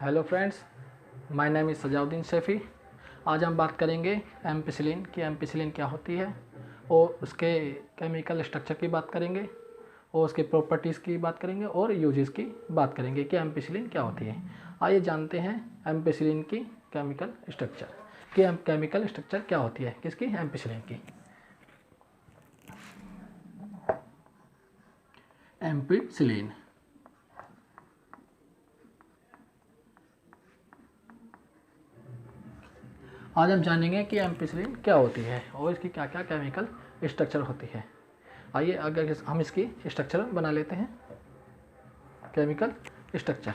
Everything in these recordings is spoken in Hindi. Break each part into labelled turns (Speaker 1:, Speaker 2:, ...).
Speaker 1: Hello friends, my name is Sajauddin Shafi. आज हम बात करेंगे एम्पिसिलिन की। एम्पिसिलिन क्या होती है और उसके केमिकल स्ट्रक्चर की बात करेंगे और उसके प्रॉपर्टीज़ की बात करेंगे और यूजेस की बात करेंगे कि एम्पिसिलिन क्या होती है। आइए जानते हैं एम्पिसिलिन की केमिकल स्ट्रक्चर कि केमिकल स्ट्रक्चर क्या होती है किसकी, एम्पिसिलिन की। एम्पिसिलिन आज हम जानेंगे कि एम्पिसिलिन क्या होती है और इसकी क्या क्या केमिकल स्ट्रक्चर होती है। आइए अगर हम इसकी स्ट्रक्चर बना लेते हैं। केमिकल स्ट्रक्चर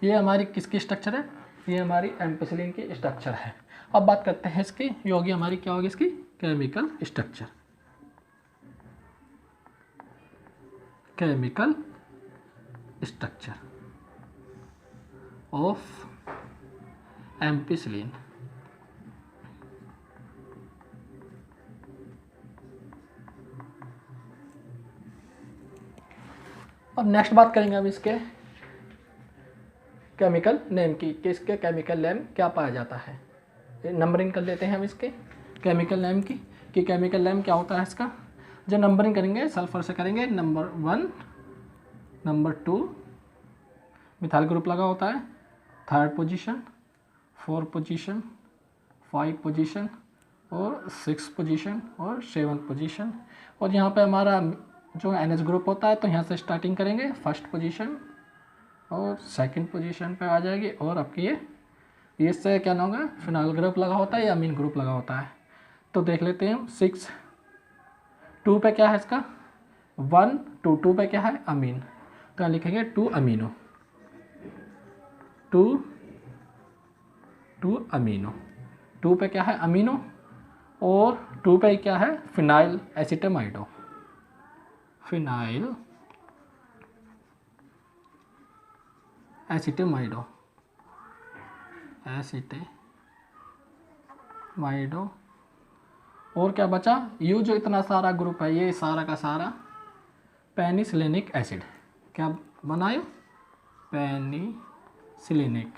Speaker 1: ये हमारी किसकी स्ट्रक्चर है? ये हमारी एम्पिसिलिन की स्ट्रक्चर है। अब बात करते हैं इसकी, ये होगी हमारी क्या होगी इसकी chemical structure. Chemical structure of ampicillin. अब नेक्स्ट बात करेंगे हम इसके केमिकल नेम की कि इसके केमिकल नेम क्या पाया जाता है। नंबरिंग कर लेते हैं हम इसके केमिकल नेम की कि केमिकल नेम क्या होता है इसका। जो नंबरिंग करेंगे सल्फर से करेंगे, नंबर 1, नंबर 2 मिथाइल ग्रुप लगा होता है, 3rd position, 4th position, 5th position और 6th पोजीशन और 7th पोजीशन। और यहाँ पे हमारा जो NH ग्रुप होता है तो यहाँ से स्टार्टिंग करेंगे, 1st पोजीशन और 2nd पोजीशन पे आ जाएगी। और आपकी ये इससे क्या नाम होगा, फिनाइल ग्रुप लगा होता है या अमीन ग्रुप लगा होता है। तो देख लेते हैं हम 6, 2 पे क्या है इसका 1, 2 पे क्या है अमीन, तो यहाँ लिखेंगे 2 अमीनो, 2 अमीनो। 2 पे क्या है अमीनो और 2 पे क्या है फिनाइल एसिटामाइडो, फिनाइल एसिटामाइडो, एसिटामाइडो। और क्या बचा, ये जो इतना सारा ग्रुप है ये सारा का सारा पेनिसिलिनिक एसिड। क्या बनाए, पेनिसिलिनिक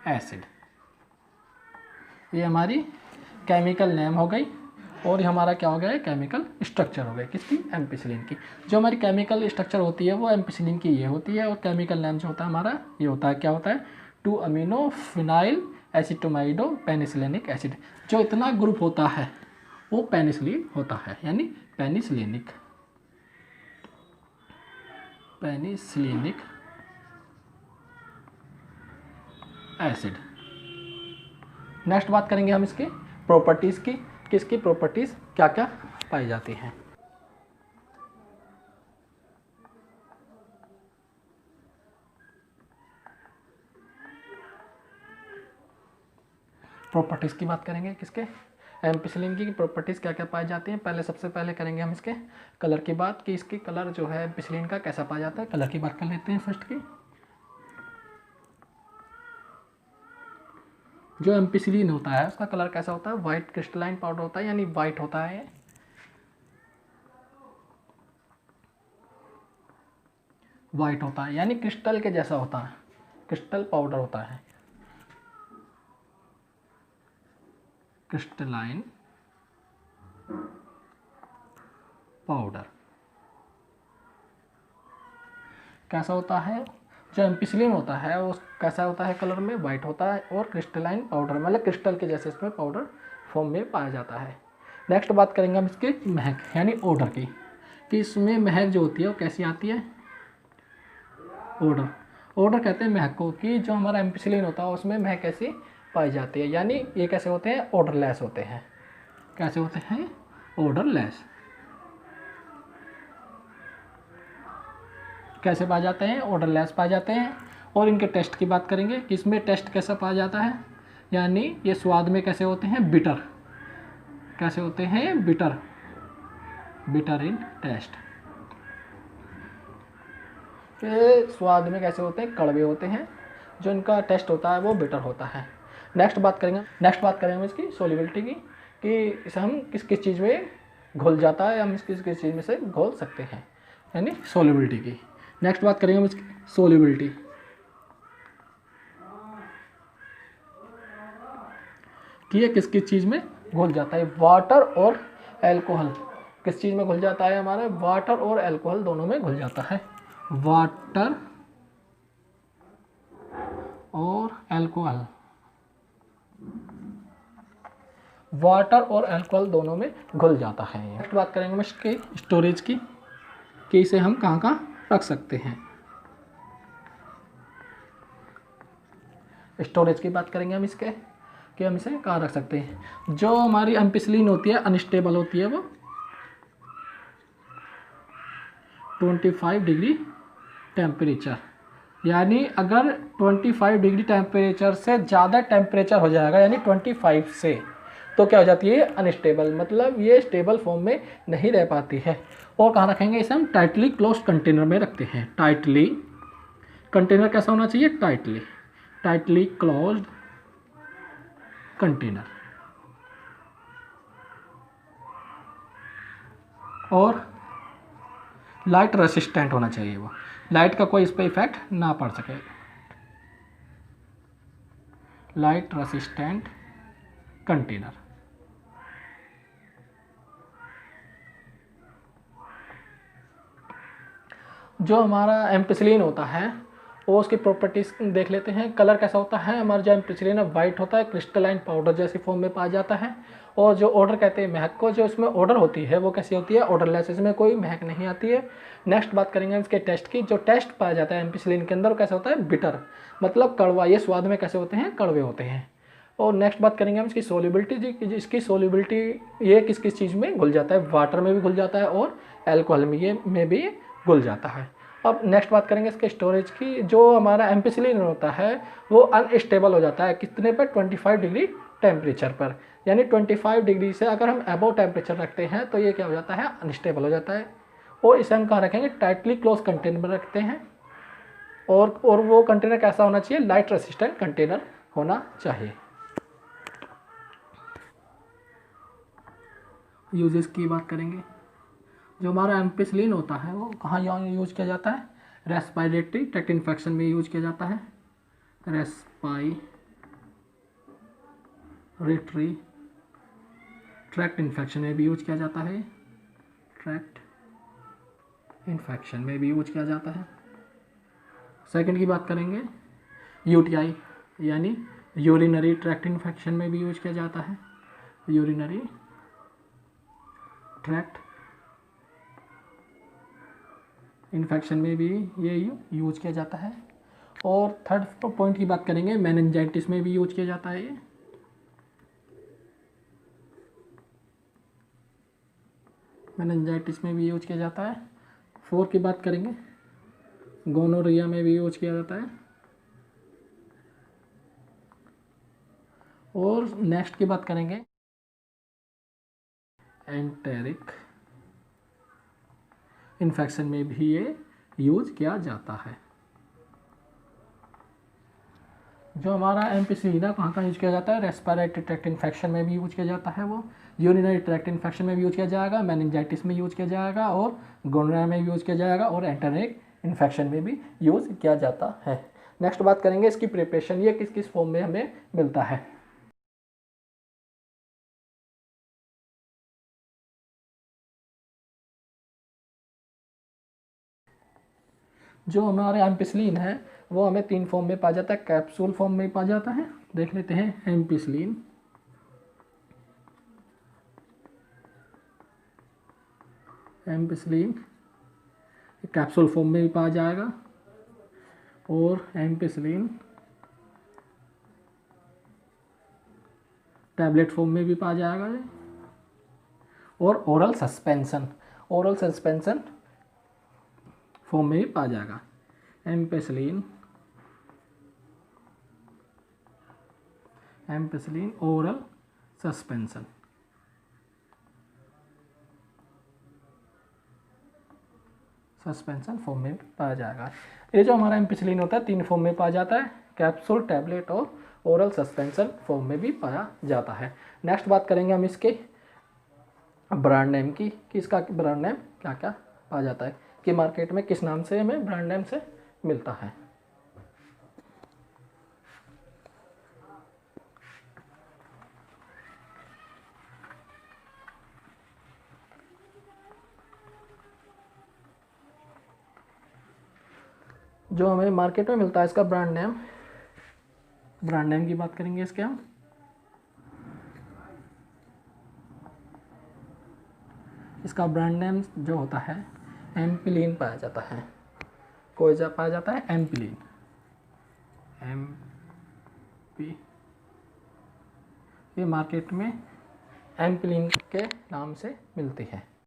Speaker 1: एसिड। ये हमारी केमिकल नेम हो गई और ये हमारा क्या हो गया है केमिकल स्ट्रक्चर हो गया किसकी, एम्पिसिलिन की। जो हमारी केमिकल स्ट्रक्चर होती है वो एम्पिसिलिन की ये होती है और केमिकल नेम जो होता है हमारा ये होता है, क्या होता है 2 अमीनो फिनाइल एसिटामाइडो पेनिसिलिनिक एसिड। जो इतना ग्रुप होता है वो पेनिसिलिन होता है, यानी पेनिसिलिनिक एसिड। नेक्स्ट बात करेंगे हम इसकी प्रॉपर्टीज़ की, किसकी प्रॉपर्टीज़ क्या क्या पाई जाती हैं। प्रॉपर्टीज़ की बात करेंगे किसके, एम्पिसिलिन की प्रॉपर्टीज़ क्या क्या पाई जाती हैं। पहले सबसे पहले करेंगे हम इसके कलर की बात कि इसकी कलर जो है एम्पिसिलिन का कैसा पाया जाता है। कलर की बात कर लेते हैं फर्स्ट की। जो एम्पिसिलिन होता है उसका कलर कैसा होता है, वाइट क्रिस्टलाइन पाउडर होता है, यानी वाइट होता है। वाइट होता है, यानी क्रिस्टल के जैसा होता है, क्रिस्टल पाउडर होता है, क्रिस्टलाइन पाउडर। कैसा होता है? जो एम्पिसिलिन होता है वो कैसा होता है? कलर में वाइट होता है और क्रिस्टलाइन पाउडर मतलब क्रिस्टल के जैसे इसमें पाउडर फॉर्म में पाया जाता है। नेक्स्ट बात करेंगे हम इसके महक यानी ओडर की, कि इसमें महक जो होती है वो कैसी आती है? ओडर, ओडर कहते हैं महक को, कि जो हमारा एम्पिसिलिन होता है उसमें महक कैसी पाई जाती है, यानी ये कैसे होते हैं? ओडरलेस होते हैं। कैसे होते हैं? ओडरलेस। कैसे पाए जाते हैं? ओडरलेस पाए जाते हैं। और इनके टेस्ट की बात करेंगे कि इसमें टेस्ट कैसा पाया जाता है, यानी ये स्वाद में कैसे होते हैं? बिटर। कैसे होते हैं? Bitter, bitter in taste. ये स्वाद में कैसे होते हैं? कड़वे होते हैं। जो इनका टेस्ट होता है वो बिटर होता है। नेक्स्ट बात करेंगे इसकी सोलिबिलिटी की, कि इसे हम किस किस चीज़ में घुल जाता है, हम किस किस चीज़ में से घोल सकते हैं, यानी सोलिबिलिटी की। नेक्स्ट बात करेंगे हम इसकी सोलिबिलिटी, कि ये किस किस चीज़ में घुल जाता है। वाटर और एल्कोहल किस चीज़ में घुल जाता है? हमारे वाटर और एल्कोहल दोनों में घुल जाता है। वाटर और एल्कोहल, वाटर और एल्कोहल दोनों में घुल जाता है। नेक्स्ट बात करेंगे हम इसके स्टोरेज की, कि इसे हम कहाँ कहाँ रख सकते हैं। स्टोरेज की बात करेंगे हम इसके, कि हम इसे कहाँ रख सकते हैं। जो हमारी एम्पिसिलिन होती है अनस्टेबल होती है, वो 25 डिग्री टेम्परेचर, यानी अगर 25 डिग्री टेम्परेचर से ज़्यादा टेम्परेचर हो जाएगा, यानी 25 से, तो क्या हो जाती है? अनस्टेबल, मतलब ये स्टेबल फॉर्म में नहीं रह पाती है। और कहाँ रखेंगे इसे? हम टाइटली क्लोज्ड कंटेनर में रखते हैं। टाइटली, कंटेनर कैसा होना चाहिए? Tightly closed container. और लाइट रेसिस्टेंट होना चाहिए, वो लाइट का कोई इस पर इफेक्ट ना पड़ सके। Light resistant container. जो हमारा एम्पिसिलिन होता है वो उसकी प्रॉपर्टीज देख लेते हैं। कलर कैसा होता है? हमारा जो एम्पिसिलिन है वाइट होता है, क्रिस्टलाइन पाउडर जैसी फॉर्म में पाया जाता है। और जो ऑर्डर कहते हैं महक को, जो इसमें ऑर्डर होती है वो कैसी होती है? ऑर्डरलेस, इसमें कोई महक नहीं आती है। नेक्स्ट बात करेंगे इसके टेस्ट की। जो टेस्ट पाया जाता है एम्पिसिलिन के अंदर वो कैसा होता है? बिटर, मतलब कड़वा। ये स्वाद में कैसे होते हैं? कड़वे होते हैं। और नेक्स्ट बात करेंगे हम इसकी सोलिबिलिटी। इसकी सोलिबिलिटी ये किस किस चीज़ में घुल जाता है? वाटर में भी घुल जाता है और एल्कोहल में भी घुल जाता है। अब नेक्स्ट बात करेंगे इसके स्टोरेज की। जो हमारा एम्पिसिलिन होता है वो अनस्टेबल हो जाता है कितने पर? 25 डिग्री टेम्परेचर पर, यानी 25 डिग्री से अगर हम अबव टेम्परेचर रखते हैं तो ये क्या हो जाता है? अनस्टेबल हो जाता है। और इसे हम कहाँ रखेंगे? टाइटली क्लोज कंटेनर में रखते हैं। और वो कंटेनर कैसा होना चाहिए? लाइट रेसिस्टेंट कंटेनर होना चाहिए। यूजेस की बात करेंगे। जो हमारा एम्पिसिलिन होता है वो कहाँ यूज किया जाता है? रेस्पिरेटरी ट्रैक्ट इन्फेक्शन में यूज किया जाता है। रेस्पिरेटरी ट्रैक्ट इन्फेक्शन में भी यूज किया जाता है। ट्रैक्ट इन्फेक्शन में भी यूज किया जाता है। सेकंड की बात करेंगे यूटीआई यानी यूरिनरी ट्रैक्ट इन्फेक्शन में भी यूज किया जाता है। यूरिनरी ट्रैक्ट इन्फेक्शन में भी ये यूज किया जाता है। और थर्ड पॉइंट की बात करेंगे मेनिंजाइटिस में भी यूज किया जाता है। ये मेनिंजाइटिस में भी यूज किया जाता है। फोर की बात करेंगे गोनोरिया में भी यूज किया जाता है। और नेक्स्ट की बात करेंगे एंटेरिक इन्फेक्शन में भी ये यूज किया जाता है। जो हमारा एम्पिसिलिन कहाँ यूज किया जाता है? रेस्पिरेटरी ट्रैक्ट इन्फेक्शन में भी यूज किया जाता है। वो यूरिनरी ट्रैक्ट इन्फेक्शन में भी यूज किया जाएगा, मेनिंजाइटिस में यूज किया जाएगा और गोनोरिया में भी यूज किया जाएगा और एंटेरिक इन्फेक्शन में भी यूज़ किया जाता है। नेक्स्ट बात करेंगे इसकी प्रिपरेशन, ये किस किस फॉर्म में हमें मिलता है। जो हमारे एम्पिसिलिन है वो हमें 3 फॉर्म में पाया जाता है, कैप्सूल फॉर्म में पाया जाता है। देख लेते हैं एम्पिसिलिन, एम्पिसिलिन कैप्सूल फॉर्म में भी पाया जाएगा, और एम्पिसिलिन टैबलेट फॉर्म में भी पाया जाएगा, और ओरल सस्पेंशन फॉर्म में भी पाया जाएगा। एम्पिसिलिन ओरल सस्पेंशन फॉर्म में पाया जाएगा। ये जो हमारा एम्पिसिलिन होता है 3 फॉर्म में पाया जाता है, कैप्सूल, टैबलेट और ओरल सस्पेंशन फॉर्म में भी पाया जाता है। नेक्स्ट बात करेंगे हम इसके ब्रांड नेम की, कि इसका ब्रांड नेम क्या क्या पाया जाता है, कि मार्केट में किस नाम से हमें ब्रांड नेम से मिलता है। जो हमें मार्केट में मिलता है इसका ब्रांड नेम की बात करेंगे इसके हम। इसका ब्रांड नेम जो होता है एम्पिलिन पाया जाता है। कोई सा पाया जाता है? एम्पिलिन, ये मार्केट में एम्पिलिन के नाम से मिलती है।